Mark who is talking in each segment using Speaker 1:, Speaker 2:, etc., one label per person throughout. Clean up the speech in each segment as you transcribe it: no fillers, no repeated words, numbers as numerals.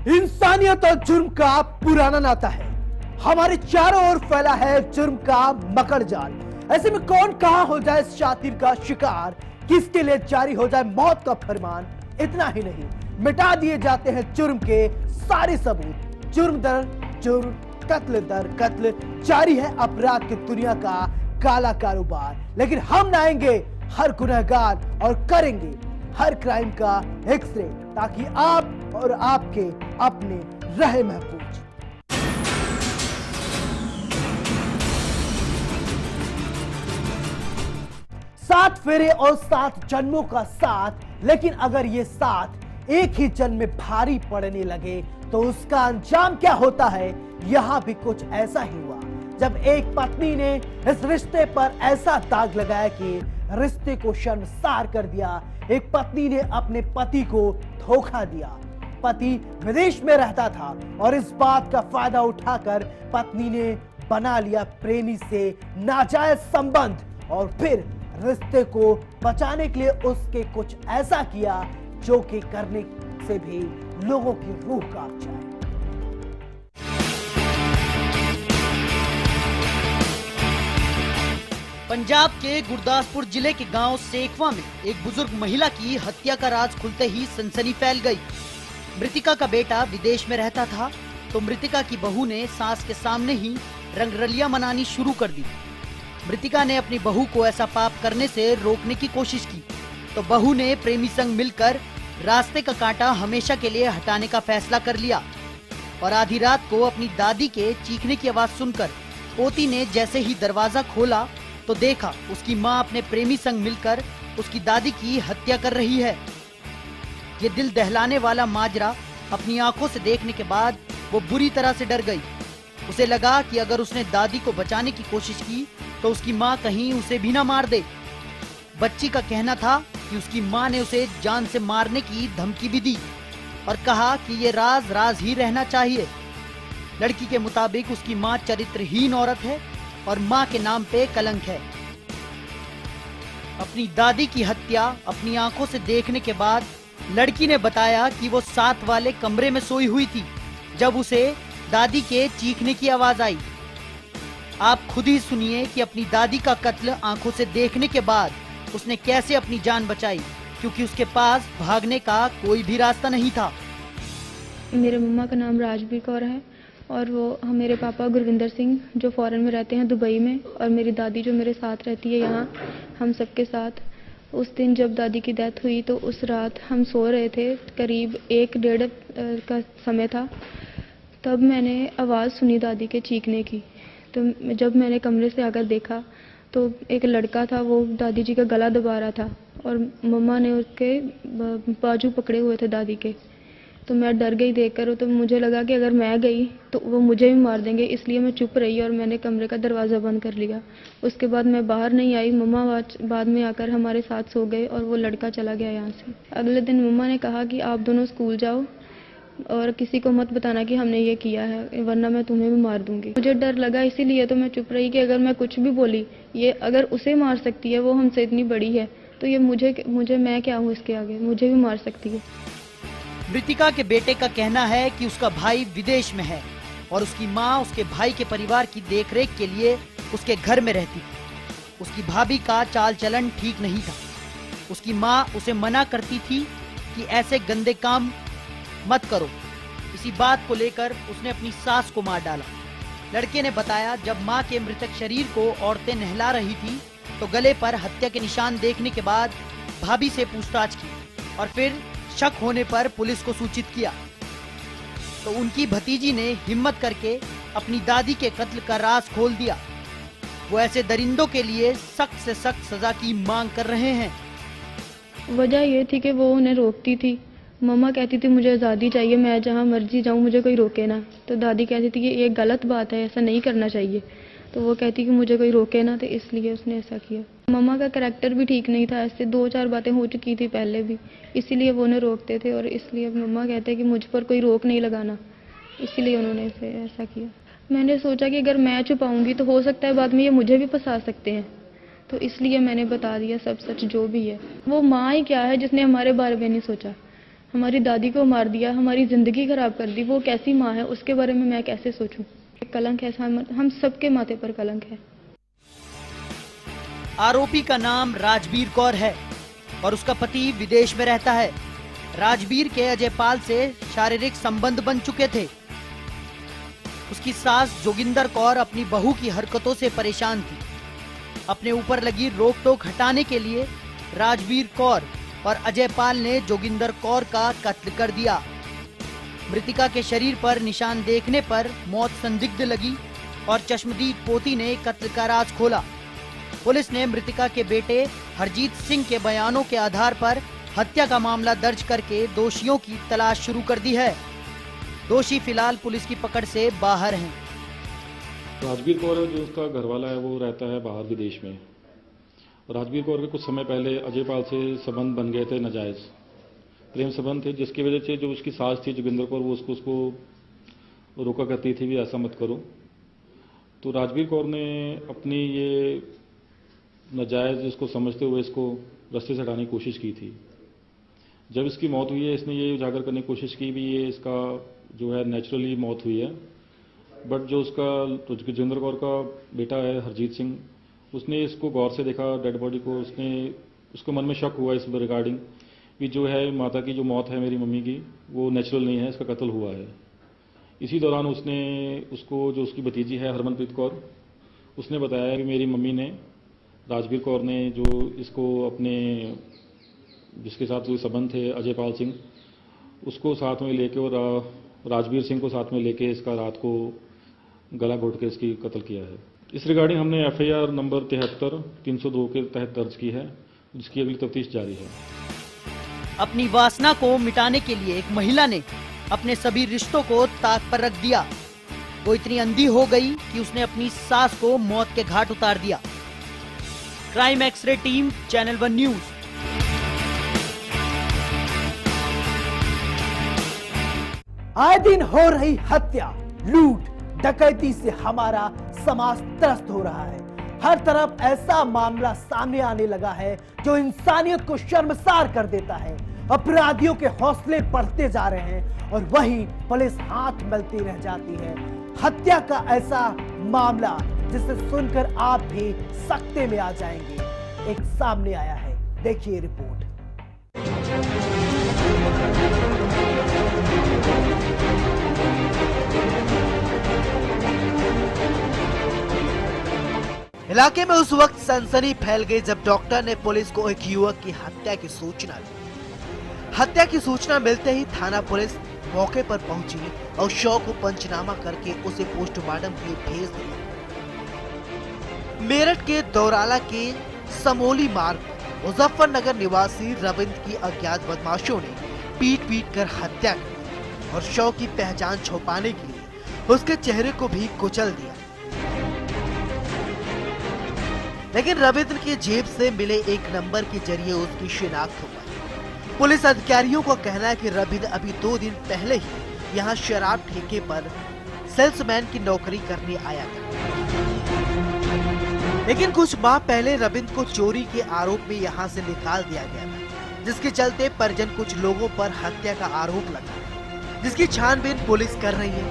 Speaker 1: इंसानियत और जुर्म का पुराना नाता है। हमारे चारों ओर फैला है जुर्म का मकड़ जाल। ऐसे में कौन कहां हो जाए शातिर का शिकार, किसके लिए जारी हो जाए मौत का फरमान। इतना ही नहीं, मिटा दिए जाते हैं जुर्म के सारे सबूत। जुर्म दर जुर्म, कत्ल दर कत्ल, जारी है अपराध की दुनिया का काला कारोबार। लेकिन हम लाएंगे हर गुनहगार और करेंगे हर क्राइम का एक्सरे, ताकि आप और आपके अपने रहे महफूज। सात फेरे और 7 जन्मों का साथ, लेकिन अगर ये साथ एक ही जन्म में भारी पड़ने लगे तो उसका अंजाम क्या होता है। यहां भी कुछ ऐसा ही हुआ, जब एक पत्नी ने इस रिश्ते पर ऐसा दाग लगाया कि रिश्ते को शर्मसार कर दिया। एक पत्नी ने अपने पति को धोखा दिया। पति विदेश में रहता था और इस बात का फायदा उठाकर पत्नी ने बना लिया प्रेमी से नाजायज संबंध, और फिर रिश्ते को बचाने के लिए उसके कुछ ऐसा किया जो कि करने से भी लोगों की रूह कांप जाए।
Speaker 2: पंजाब के गुरदासपुर जिले के गांव सेखवा में एक बुजुर्ग महिला की हत्या का राज खुलते ही सनसनी फैल गई। मृतिका का बेटा विदेश में रहता था तो मृतिका की बहू ने सास के सामने ही रंगरलियां मनानी शुरू कर दी। मृतिका ने अपनी बहू को ऐसा पाप करने से रोकने की कोशिश की तो बहू ने प्रेमी संग मिलकर रास्ते का कांटा हमेशा के लिए हटाने का फैसला कर लिया। और आधी रात को अपनी दादी के चीखने की आवाज सुनकर पोती ने जैसे ही दरवाजा खोला तो देखा उसकी मां अपने प्रेमी संग मिलकर उसकी दादी की हत्या कर रही है। ये दिल दहलाने वाला माजरा अपनी आंखों से देखने के बाद वो बुरी तरह से डर गई। उसे लगा कि अगर उसने दादी को बचाने की कोशिश की तो उसकी मां कहीं उसे भी ना मार दे। बच्ची का कहना था कि उसकी मां ने उसे जान से मारने की धमकी भी दी और कहा कि ये राज राज ही रहना चाहिए। लड़की के मुताबिक उसकी मां चरित्रहीन औरत है और मां के नाम पे कलंक है। अपनी दादी की हत्या अपनी आंखों से देखने के बाद लड़की ने बताया कि वो 7 वाले कमरे में सोई हुई थी जब उसे दादी के चीखने की आवाज आई। आप खुद ही सुनिए कि अपनी दादी का कत्ल आंखों से देखने के बाद उसने कैसे अपनी जान बचाई, क्योंकि उसके पास भागने का कोई भी रास्ता नहीं था।
Speaker 3: मेरे मम्मा का नाम राजबीर कौर है और वो मेरे पापा गुरविंदर सिंह जो फॉरेन में रहते हैं दुबई में, और मेरी दादी जो मेरे साथ रहती है यहाँ हम सबके साथ। उस दिन जब दादी की डेथ हुई तो उस रात हम सो रहे थे, करीब 1-1:30 का समय था। तब मैंने आवाज़ सुनी दादी के चीखने की। तो जब मैंने कमरे से आकर देखा तो एक लड़का था, वो दादी जी का गला दबा रहा था और मम्मा ने उसके बाजू पकड़े हुए थे दादी के। तो मैं डर गई देखकर। तो मुझे लगा कि अगर मैं गई तो वो मुझे भी मार देंगे, इसलिए मैं चुप रही और मैंने कमरे का दरवाज़ा बंद कर लिया। उसके बाद मैं बाहर नहीं आई। मम्मा बाद में आकर हमारे साथ सो गए और वो लड़का चला गया यहाँ से। अगले दिन मम्मा ने कहा कि आप दोनों स्कूल जाओ और किसी को मत बताना कि हमने ये किया है, वरना मैं तुम्हें भी मार दूंगी। मुझे डर लगा, इसीलिए तो मैं चुप रही कि अगर मैं कुछ भी बोली, ये अगर उसे मार सकती है, वो हमसे इतनी बड़ी है, तो ये मुझे मैं क्या हूँ इसके आगे, मुझे भी मार सकती है।
Speaker 2: मृतिका के बेटे का कहना है कि उसका भाई विदेश में है और उसकी मां उसके भाई के परिवार की देखरेख के लिए उसके घर में रहती थी। उसकी भाभी का चाल चलन ठीक नहीं था। उसकी मां उसे मना करती थी कि ऐसे गंदे काम मत करो। इसी बात को लेकर उसने अपनी सास को मार डाला। लड़के ने बताया, जब मां के मृतक शरीर को औरतें नहला रही थी तो गले पर हत्या के निशान देखने के बाद भाभी से पूछताछ की और फिर शक होने पर पुलिस को सूचित किया। तो उनकी भतीजी ने हिम्मत करके अपनी दादी के कत्ल का राज खोल दिया। वो ऐसे दरिंदों के लिए सख्त से सख्त सजा की मांग कर रहे हैं।
Speaker 3: वजह ये थी कि वो उन्हें रोकती थी। मम्मा कहती थी मुझे आज़ादी चाहिए, मैं जहाँ मर्जी जाऊँ, मुझे कोई रोके ना। तो दादी कहती थी कि ये गलत बात है, ऐसा नहीं करना चाहिए। तो वो कहती कि मुझे कोई रोके ना, तो इसलिए उसने ऐसा किया। मम्मा का करैक्टर भी ठीक नहीं था, ऐसे 2-4 बातें हो चुकी थी पहले भी, इसीलिए वो उन्हें रोकते थे। और इसलिए मम्मा कहते हैं कि मुझ पर कोई रोक नहीं लगाना, इसीलिए उन्होंने ऐसा किया। मैंने सोचा कि अगर मैं छुपाऊंगी तो हो सकता है बाद में ये मुझे भी फंसा सकते हैं, तो इसलिए मैंने बता दिया सब सच जो भी है। वो माँ ही क्या है जिसने हमारे बारे में नहीं सोचा। हमारी दादी को मार दिया, हमारी ज़िंदगी खराब कर दी। वो कैसी माँ है, उसके बारे में मैं कैसे सोचूं? कलंक है, हम सबके माथे पर कलंक है।
Speaker 2: आरोपी का नाम राजबीर कौर है और उसका पति विदेश में रहता है। राजबीर के अजयपाल से शारीरिक संबंध बन चुके थे। उसकी सास जोगिंदर कौर अपनी बहू की हरकतों से परेशान थी। अपने ऊपर लगी रोक टोक हटाने के लिए राजबीर कौर और अजयपाल ने जोगिंदर कौर का कत्ल कर दिया। मृतिका के शरीर पर निशान देखने पर मौत संदिग्ध लगी और चश्मदीद पोती ने कत्ल का राज खोला। पुलिस ने मृतिका के बेटे हरजीत सिंह के बयानों के आधार पर हत्या का मामला दर्ज करके दोषियों की तलाश शुरू कर दी है। दोषी फिलहाल पुलिस की पकड़ से बाहर हैं।
Speaker 4: राजबीर कौर जो उसका घरवाला है वो रहता है बाहर विदेश में। राजबीर कौर के कुछ समय पहले अजयपाल से संबंध बन गए थे, नाजायज प्रेम संबंध थे, जिसकी वजह से जो उसकी सास थी जोगिंदर कौर वो उसको रोका करती थी भी ऐसा मत करो। तो राजबीर कौर ने अपनी ये नाजायज इसको समझते हुए इसको रास्ते से हटाने की कोशिश की थी। जब इसकी मौत हुई है इसने ये उजागर करने की कोशिश की भी ये इसका जो है नेचुरली मौत हुई है, बट जो उसका जोगिंदर कौर का बेटा है हरजीत सिंह, उसने इसको गौर से देखा डेड बॉडी को। उसको मन में शक हुआ इस रिगार्डिंग कि जो है माता की जो मौत है मेरी मम्मी की वो नेचुरल नहीं है, इसका कत्ल हुआ है। इसी दौरान उसने उसको जो उसकी भतीजी है हरमनप्रीत कौर, उसने बताया कि मेरी मम्मी ने राजबीर कौर ने जो इसको अपने जिसके साथ कोई संबंध थे अजयपाल सिंह, उसको साथ में लेके और राजबीर सिंह को साथ में लेके इसका रात को गला घोट के इसकी कत्ल किया है। इस रिगार्डिंग हमने FIR नंबर 73/302 के तहत दर्ज की है, जिसकी अगली तफ्तीश जारी है।
Speaker 2: अपनी वासना को मिटाने के लिए एक महिला ने अपने सभी रिश्तों को ताक पर रख दिया। वो इतनी अंधी हो गई कि उसने अपनी सास को मौत के घाट उतार दिया। Crime x-ray team, channel 1 news.
Speaker 1: आए दिन हो रही हत्या, लूट, डकैती से हमारा समाज त्रस्त हो रहा है। हर तरफ ऐसा मामला सामने आने लगा है जो इंसानियत को शर्मसार कर देता है। अपराधियों के हौसले बढ़ते जा रहे हैं और वहीं पुलिस हाथ मलती रह जाती है। हत्या का ऐसा मामला जिसे सुनकर आप भी सकते में आ जाएंगे, एक सामने आया है। देखिए रिपोर्ट। इलाके में उस वक्त सनसनी फैल गई जब डॉक्टर ने पुलिस को एक युवक की हत्या की सूचना दी। हत्या की सूचना मिलते ही थाना पुलिस मौके पर पहुंची और शव को पंचनामा करके उसे पोस्टमार्टम के लिए भेज दिया। मेरठ के दौराला के समोली मार्ग पर मुजफ्फरनगर निवासी रविंद्र की अज्ञात बदमाशों ने पीट कर हत्या की और शव की पहचान छुपाने के लिए उसके चेहरे को भी कुचल दिया। लेकिन रविंद्र की जेब से मिले एक नंबर के जरिए उसकी शिनाख्त हो गई। पुलिस अधिकारियों का कहना है कि रविंद्र अभी 2 दिन पहले ही यहां शराब ठेके पर सेल्समैन की नौकरी करने आया था। लेकिन कुछ माह पहले रविंद्र को चोरी के आरोप में यहां से निकाल दिया गया था, जिसके चलते परिजन कुछ लोगों पर हत्या का आरोप लगा, जिसकी छानबीन पुलिस कर रही है।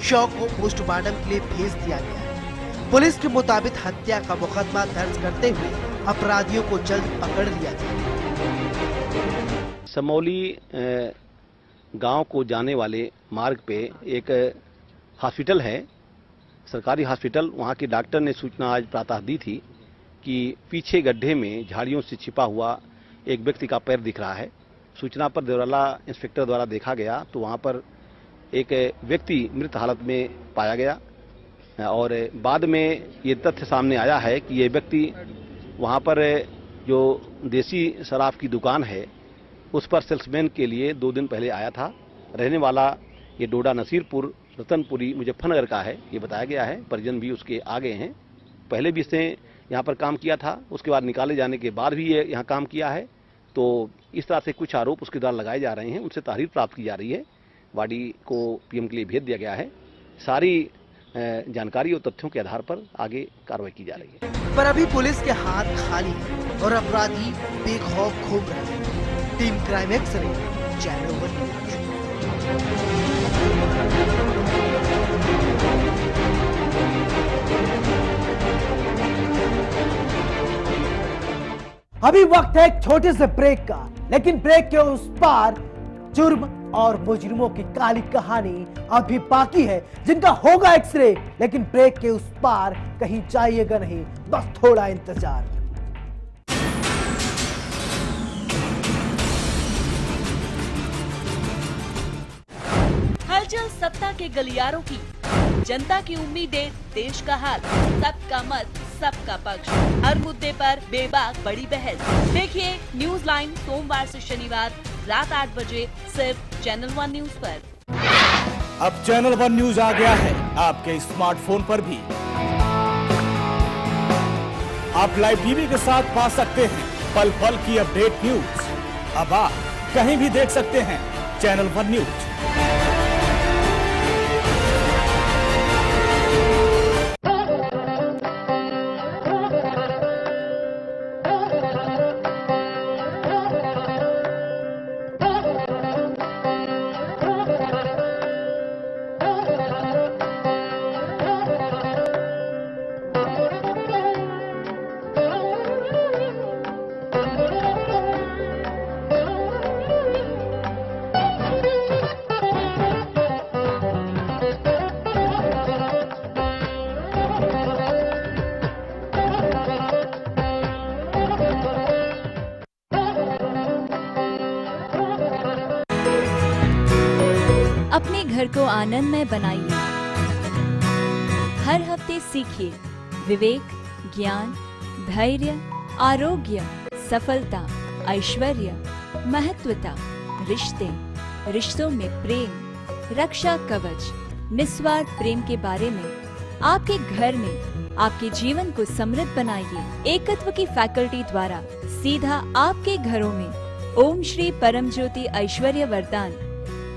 Speaker 1: शव को पोस्टमार्टम के लिए भेज दिया गया है। पुलिस के मुताबिक हत्या का मुकदमा दर्ज करते हुए अपराधियों को जल्द पकड़ लिया जाए।
Speaker 5: समौली गांव को जाने वाले मार्ग पे एक हॉस्पिटल है, सरकारी हॉस्पिटल। वहां के डॉक्टर ने सूचना आज प्रातः दी थी कि पीछे गड्ढे में झाड़ियों से छिपा हुआ एक व्यक्ति का पैर दिख रहा है। सूचना पर देवराला इंस्पेक्टर द्वारा देखा गया तो वहां पर एक व्यक्ति मृत हालत में पाया गया और बाद में ये तथ्य सामने आया है कि ये व्यक्ति वहाँ पर जो देसी शराब की दुकान है उस पर सेल्समैन के लिए 2 दिन पहले आया था। रहने वाला ये डोडा नसीरपुर रतनपुरी मुजफ्फरनगर का है, ये बताया गया है। परिजन भी उसके आ गए हैं। पहले भी इसने यहाँ पर काम किया था, उसके बाद निकाले जाने के बाद भी ये यहाँ काम किया है। तो इस तरह से कुछ आरोप उसके द्वारा लगाए जा रहे हैं, उनसे तहरीर प्राप्त की जा रही है। बॉडी को PM के लिए भेज दिया गया है। सारी जानकारी और तथ्यों के आधार पर आगे कार्रवाई की जा रही है।
Speaker 1: पर अभी पुलिस के हाथ खाली है और अपराधी बेखौफ घूम रहे हैं।
Speaker 2: टीम क्राइमेक्स ने चैनल 1 न्यूज।
Speaker 1: अभी वक्त है एक छोटे से ब्रेक का, लेकिन ब्रेक के उस पार जुर्म और मुजरिमों की काली कहानी अभी बाकी है, जिनका होगा एक्सरे। लेकिन ब्रेक के उस पार कहीं जाइएगा नहीं, बस थोड़ा इंतजार।
Speaker 6: हलचल सत्ता के गलियारों की, जनता की उम्मीदें, देश का हाल, सबका मत, सबका पक्ष, हर मुद्दे पर बेबाक बड़ी बहस। देखिए न्यूज लाइन सोमवार से शनिवार रात 8 बजे सिर्फ चैनल 1 न्यूज पर।
Speaker 7: अब चैनल 1 न्यूज आ गया है आपके स्मार्टफोन पर भी। आप लाइव टीवी के साथ पा सकते हैं पल पल की अपडेट न्यूज। अब आप कहीं भी देख सकते हैं चैनल 1 न्यूज।
Speaker 6: अपने घर को आनंदमय बनाइए। हर हफ्ते सीखिए विवेक, ज्ञान, धैर्य, आरोग्य, सफलता, ऐश्वर्य, महत्वता, रिश्ते, रिश्तों में प्रेम, रक्षा कवच, निस्वार्थ प्रेम के बारे में। आपके घर में आपके जीवन को समृद्ध बनाइए। एकत्व की फैकल्टी द्वारा सीधा आपके घरों में ओम श्री परम ज्योति ऐश्वर्य वरदान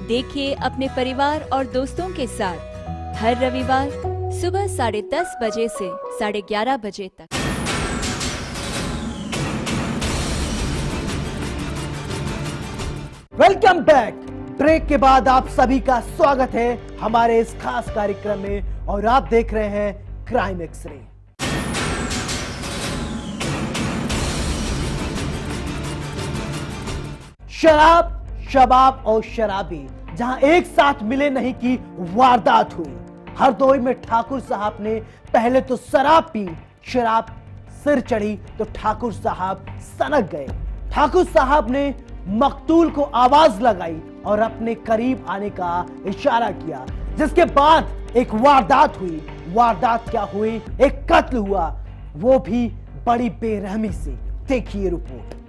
Speaker 6: देखिए अपने परिवार और दोस्तों के साथ हर रविवार सुबह 10:30 बजे से 11:30 बजे तक।
Speaker 1: Welcome back. ब्रेक के बाद आप सभी का स्वागत है हमारे इस खास कार्यक्रम में, और आप देख रहे हैं क्राइम एक्सरे। शराब, शबाब और शराबी जहां एक साथ मिले नहीं की वारदात हुई। हरदोई में ठाकुर साहब ने पहले तो शराब पी, शराब सिर चढ़ी तो ठाकुर साहब सनक गए। ठाकुर साहब ने मकतूल को आवाज लगाई और अपने करीब आने का इशारा किया, जिसके बाद एक वारदात हुई। वारदात क्या हुई? एक कत्ल हुआ, वो भी बड़ी बेरहमी से। देखिए रिपोर्ट।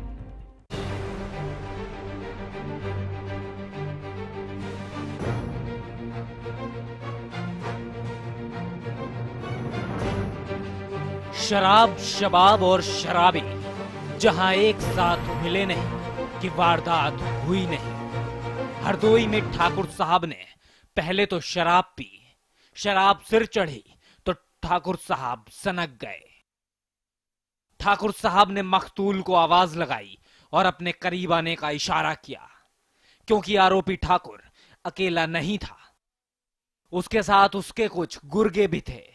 Speaker 8: शराब, शबाब और शराबी जहां एक साथ मिले नहीं कि वारदात हुई नहीं। हरदोई में ठाकुर साहब ने पहले तो शराब पी, शराब सिर चढ़ी तो ठाकुर साहब सनक गए। ठाकुर साहब ने मकतूल को आवाज लगाई और अपने करीब आने का इशारा किया, क्योंकि आरोपी ठाकुर अकेला नहीं था, उसके साथ उसके कुछ गुर्गे भी थे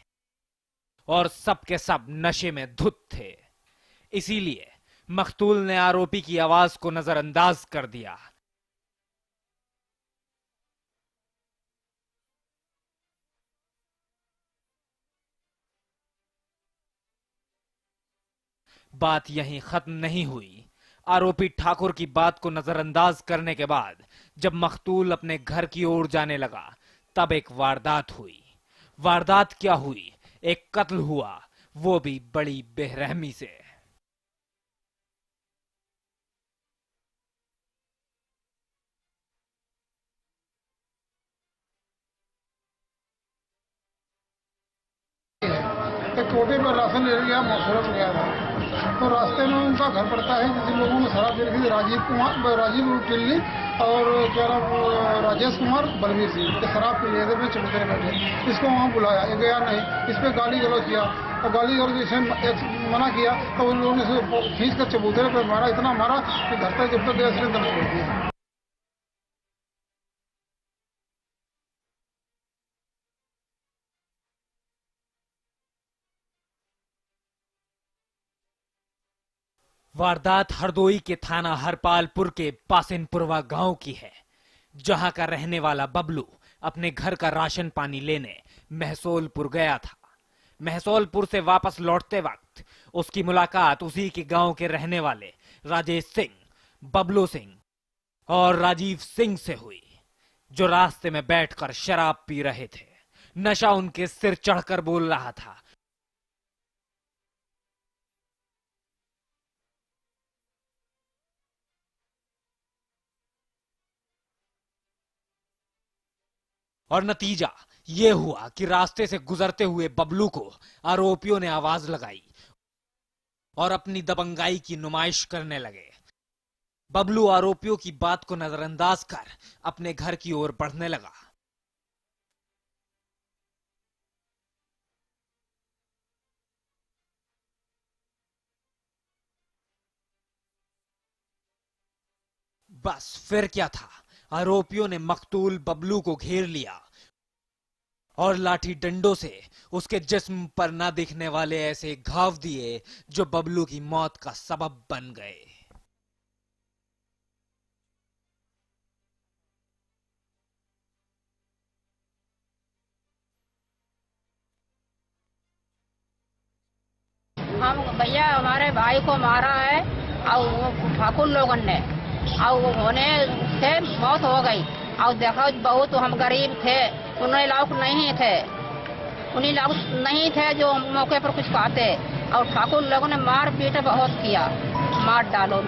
Speaker 8: और सब के सब नशे में धुत थे। इसीलिए मकतूल ने आरोपी की आवाज को नजरअंदाज कर दिया। बात यहीं खत्म नहीं हुई। आरोपी ठाकुर की बात को नजरअंदाज करने के बाद जब मकतूल अपने घर की ओर जाने लगा, तब एक वारदात हुई। वारदात क्या हुई? एक कत्ल हुआ, वो भी बड़ी बेरहमी से।
Speaker 9: एक टोटे पर राशन ले गया, सूरत गया था, तो रास्ते में उनका घर पड़ता है। जिन लोगों ने शराब पी रखी थी, राजीव टिल्ली और क्या नाम राजेश कुमार बलवीर सिंह के शराब पी लिए थे में चबूतरे बैठे। इसको वहाँ बुलाया, ये गया नहीं, इस पर गाली गलौज किया और गाली गलौज इसे मना किया तो उन लोगों ने इसे खींच कर चबूतरे पर मारा, इतना मारा कि घर तक जब तक गया इसने दर्द छोड़ दिया।
Speaker 8: वारदात हरदोई के थाना हरपालपुर के पासिनपुरवा गांव की है, जहां का रहने वाला बबलू अपने घर का राशन पानी लेने महसोलपुर गया था। महसोलपुर से वापस लौटते वक्त उसकी मुलाकात उसी के गांव के रहने वाले राजेश सिंह, बबलू सिंह और राजीव सिंह से हुई, जो रास्ते में बैठकर शराब पी रहे थे। नशा उनके सिर चढ़कर बोल रहा था। और नतीजा ये हुआ कि रास्ते से गुजरते हुए बबलू को आरोपियों ने आवाज लगाई और अपनी दबंगाई की नुमाइश करने लगे। बबलू आरोपियों की बात को नजरअंदाज कर अपने घर की ओर बढ़ने लगा। बस फिर क्या था, आरोपियों ने मकतूल बबलू को घेर लिया और लाठी डंडों से उसके जिस्म पर न दिखने वाले ऐसे घाव दिए जो बबलू की मौत का सबब बन गए।
Speaker 10: हम भैया हमारे भाई को मारा है और वो ठाकुर लोगों ने और होने से मौत हो गई। और देखो बहुत हम गरीब थे, उन्हें लाभ नहीं थे, उन्हीं लाभ नहीं थे जो मौके पर कुछ कहते। और ठाकुर लोगों ने मार पीट बहुत किया, मार डालो।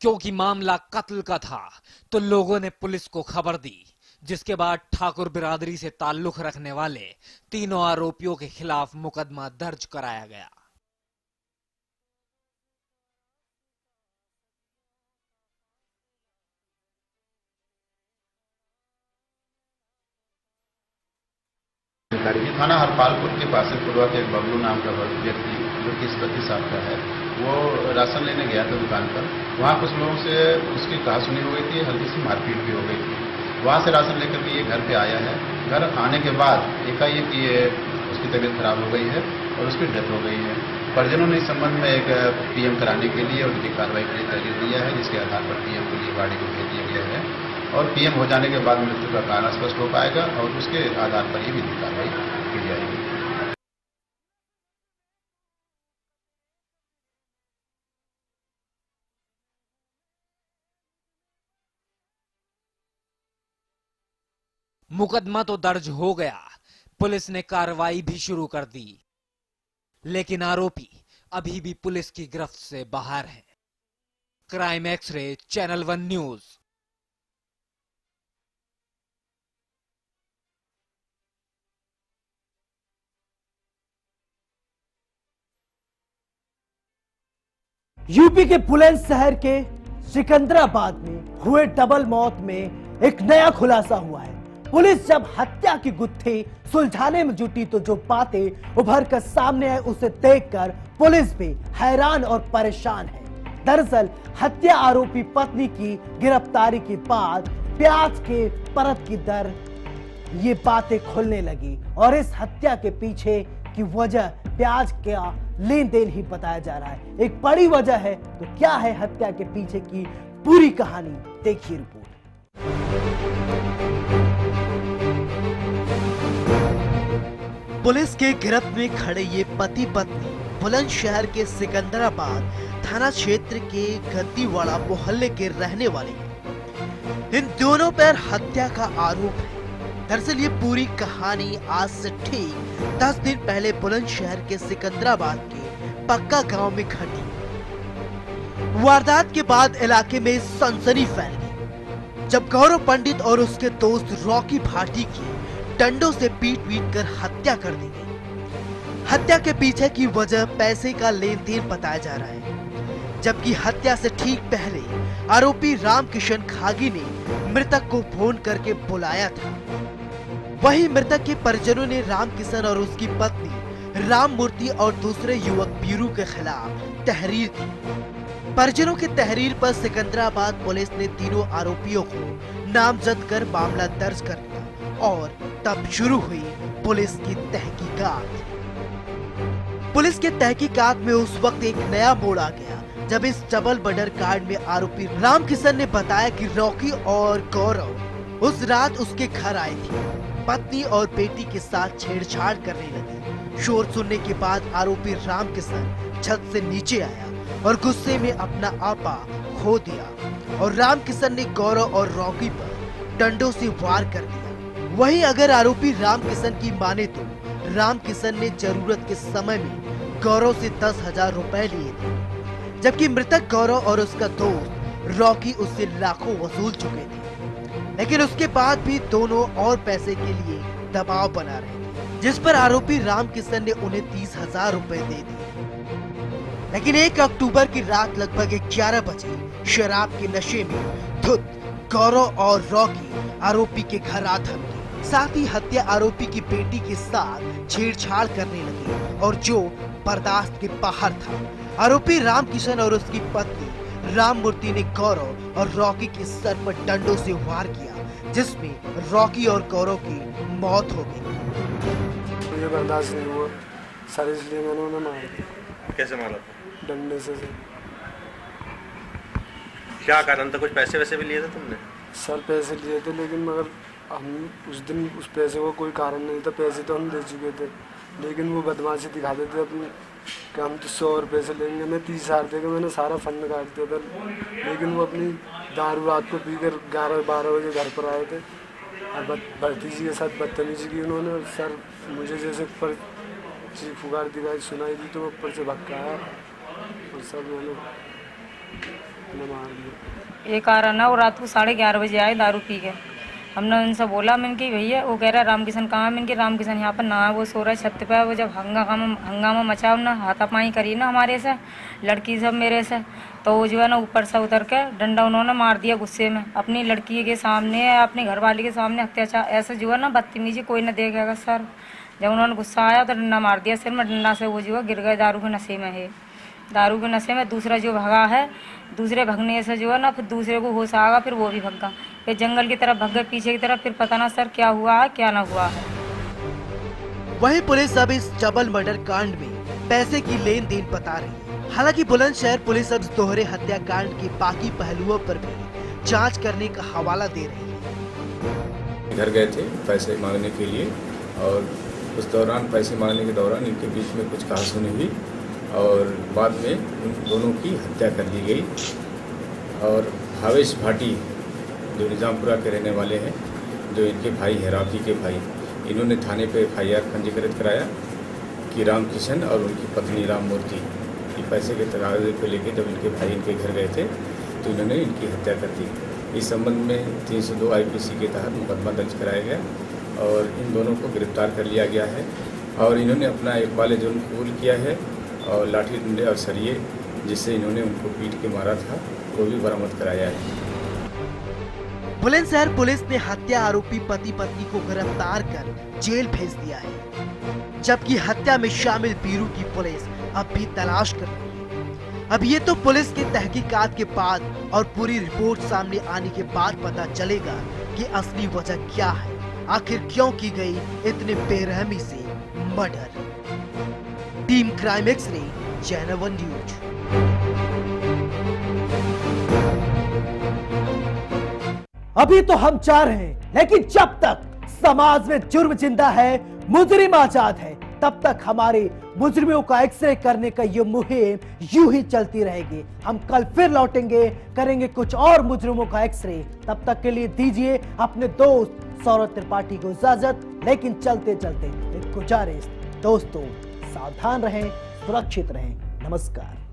Speaker 8: क्योंकि मामला कत्ल का था तो लोगों ने पुलिस को खबर दी, जिसके बाद ठाकुर बिरादरी से ताल्लुक रखने वाले तीनों आरोपियों के खिलाफ मुकदमा दर्ज कराया गया।
Speaker 11: थाना हरपालपुर के पासिनपुरवा के बबलू नाम का व्यक्ति जो कि 31 साल का है, वो राशन लेने गया था दुकान पर। वहाँ कुछ लोगों से उसकी कहासुनी हो गई थी, हल्की सी मारपीट भी हो गई थी। वहाँ से राशन लेकर के ये घर पे आया है। घर आने के बाद एकाएक ये उसकी तबीयत खराब हो गई है और उसकी डेथ हो गई है। परिजनों ने इस संबंध में एक पीएम कराने के लिए उनकी कार्रवाई के लिए तहरीर दिया है, जिसके आधार पर पीएम के लिए गाड़ी को भेज दिया गया है और पीएम हो जाने के बाद मृत्यु का कारण स्पष्ट हो पाएगा और उसके आधार पर ये विधिक कार्रवाई की जाएगी।
Speaker 8: मुकदमा तो दर्ज हो गया, पुलिस ने कार्रवाई भी शुरू कर दी, लेकिन आरोपी अभी भी पुलिस की गिरफ्त से बाहर है। Crime x-ray, channel 1 news.
Speaker 1: UP के बुलंदशहर के सिकंदराबाद में हुए डबल मौत में एक नया खुलासा हुआ है। पुलिस जब हत्या की गुत्थी सुलझाने में जुटी तो जो बातें उभर कर सामने आए उसे देखकर पुलिस भी हैरान और परेशान है। दरअसल हत्या आरोपी पत्नी की गिरफ्तारी के बाद प्याज के परत की दर ये बातें खुलने लगी और इस हत्या के पीछे की वजह प्याज का लेन देन ही बताया जा रहा है। एक बड़ी वजह है, तो क्या है हत्या के पीछे की पूरी कहानी, देखिए रिपोर्ट। पुलिस के गिरफ्त में खड़े ये पति पत्नी बुलंदशहर के सिकंदराबाद थाना क्षेत्र के गद्दीवाड़ा मोहल्ले के रहने वाले हैं। इन दोनों पर हत्या का आरोप है। दरअसल ये पूरी कहानी आज से ठीक 10 दिन पहले बुलंदशहर के सिकंदराबाद के पक्का गांव में घटी। वारदात के बाद इलाके में सनसनी फैल गई जब गौरव पंडित और उसके दोस्त रॉकी भाटी की डंडों से पीट कर हत्या कर दी गई। हत्या के पीछे की वजह पैसे का लेन देन बताया जा रहा है, जबकि हत्या से ठीक पहले आरोपी रामकिशन खागी ने मृतक को फोन करके बुलाया था। वहीं मृतक के परिजनों ने रामकिशन और उसकी पत्नी राममूर्ति और दूसरे युवक बीरू के खिलाफ तहरीर की। परिजनों की तहरीर पर सिकंदराबाद पुलिस ने तीनों आरोपियों को नामजद कर मामला दर्ज कर लिया और तब शुरू हुई पुलिस की तहकीकात। पुलिस के तहकीकात में उस वक्त एक नया मोड़ आ गया जब इस डबल मर्डर कांड में आरोपी रामकिशन ने बताया कि रॉकी और गौरव उस रात उसके घर आए थे। पत्नी और बेटी के साथ छेड़छाड़ करने लगे। शोर सुनने के बाद आरोपी रामकिशन छत से नीचे आया और गुस्से में अपना आपा खो दिया और रामकिशन ने गौरव और रॉकी पर डंडों से वार कर दिया। वहीं अगर आरोपी रामकिशन की माने तो रामकिशन ने जरूरत के समय में गौरव से 10,000 रुपए लिए थे, जबकि मृतक गौरव और उसका दोस्त रॉकी उससे लाखों वसूल चुके थे। लेकिन उसके बाद भी दोनों और पैसे के लिए दबाव बना रहे थे, जिस पर आरोपी रामकिशन ने उन्हें 30,000 रुपए दे दिए। लेकिन 1 अक्टूबर की रात लगभग 11 बजे शराब के नशे में धुत गौरव और रॉकी आरोपी के घर आ थमके। साथ ही हत्या आरोपी की बेटी के साथ छेड़छाड़ करने लगे और जो बर्दाश्त के बाहर था। आरोपी रामकिशन और उसकी पत्नी राममूर्ति ने गौरव और रॉकी के सर पर डंडों से वार किया, जिसमें रॉकी और गौरव की मौत हो गई।
Speaker 12: मुझे बर्दाश्त नहीं हुआ सर, इसलिए मैंने उन्हें मार दिया।
Speaker 13: कैसे मारा?
Speaker 12: डंडे से।
Speaker 13: क्या कारण था? कुछ पैसे वैसे भी लिए थे तुमने?
Speaker 12: सर पैसे लिए थे, लेकिन मगर हम उस दिन उस पैसे को कोई कारण नहीं था। पैसे तो हम दे चुके थे, लेकिन वो बदमाशी दिखाते थे अपनी कि हम तो 100 रुपये से लेंगे। मैं 30,000 देकर मैंने सारा फंड काट दिया था, लेकिन वो अपनी दारू रात को पीकर 11-12 बजे घर पर आए थे और भतीजी के साथ बदतमीजी की उन्होंने। और सर मुझे जैसे ऊपर चीख पुकार दिखाई सुनाई दी तो वो ऊपर से भटकाया और सर मैंने मार दिया।
Speaker 14: ये कारण है, वो रात को 11:30 बजे आए दारू पी के। हमने उनसे बोला, मैंने कि भैया, वो कह रहा है रामकिशन कहाँ है? मैंने कि रामकिशन यहाँ पर ना है, वो सो रहा है छत पे। वो जब हंगामा मचा ना, हाथापाई करी ना हमारे से, लड़की सब मेरे से, तो वो जो है ना ऊपर से उतर के डंडा उन्होंने मार दिया गुस्से में। अपनी लड़की के सामने, अपने घरवाली के सामने अत्याचार, ऐसे जो है ना बदतमीजी कोई न देखेगा सर। जब उन्होंने गुस्सा आया तो डंडा मार दिया सिर में। डंडा से वो जो है गिर गए, दारू के नशे में है। दारू के नशे में दूसरा जो भगा है, दूसरे भगने से जो है ना फिर दूसरे को होश आएगा, फिर वो भी भगा, फिर जंगल की तरफ भग गए पीछे की तरफ। फिर पता ना सर क्या हुआ है क्या ना हुआ है।
Speaker 1: वहीं पुलिस अब इस डबल मर्डर कांड में पैसे की लेन देन बता रही है। हालांकि बुलंदशहर पुलिस अब दोहरे हत्याकांड के बाकी पहलुओं पर भी जांच करने का हवाला दे रही है।
Speaker 15: घर गए थे पैसे मांगने के लिए और उस दौरान पैसे मांगने के दौरान इनके बीच में कुछ कहासुनी हुई और बाद में उन दोनों की हत्या कर दी गई। और भावेश भाटी जो निजामपुरा के रहने वाले हैं, जो इनके भाई हैं, रॉकी के भाई, इन्होंने थाने पे FIR पंजीकृत कराया कि रामकिशन और उनकी पत्नी राममूर्ति ये पैसे के तगाजे को लेकर जब इनके भाई इनके घर गए थे तो इन्होंने इनकी हत्या कर दी। इस संबंध में 302 IPC के तहत मुकदमा दर्ज कराया गया और इन दोनों को गिरफ्तार कर लिया गया है। और इन्होंने अपना एक वाले जुर्म कबूल किया है और लाठी डंडे और सरिये जिससे इन्होंने उनको पीट के मारा था वो भी बरामद कराया है।
Speaker 1: बुलंदशहर पुलिस ने हत्या आरोपी पति पत्नी को गिरफ्तार कर जेल भेज दिया है, जबकि हत्या में शामिल बीरू की पुलिस अब भी तलाश कर रही है। अब ये तो पुलिस के तहकीकात के बाद और पूरी रिपोर्ट सामने आने के बाद पता चलेगा कि असली वजह क्या है, आखिर क्यों की गई इतने बेरहमी से murder. Team crime x-ray, channel 1 news. अभी तो हम चार हैं, लेकिन जब तक समाज में जुर्म जिंदा है, मुजरिम आजाद है, तब तक हमारे मुजरिमों का एक्सरे करने का ये मुहिम यूं ही चलती रहेगी। हम कल फिर लौटेंगे, करेंगे कुछ और मुजरिमों का एक्सरे। तब तक के लिए दीजिए अपने दोस्त सौरभ त्रिपाठी को इजाजत। लेकिन चलते चलते एक गुजारिश, दोस्तों सावधान रहें, सुरक्षित रहें। नमस्कार।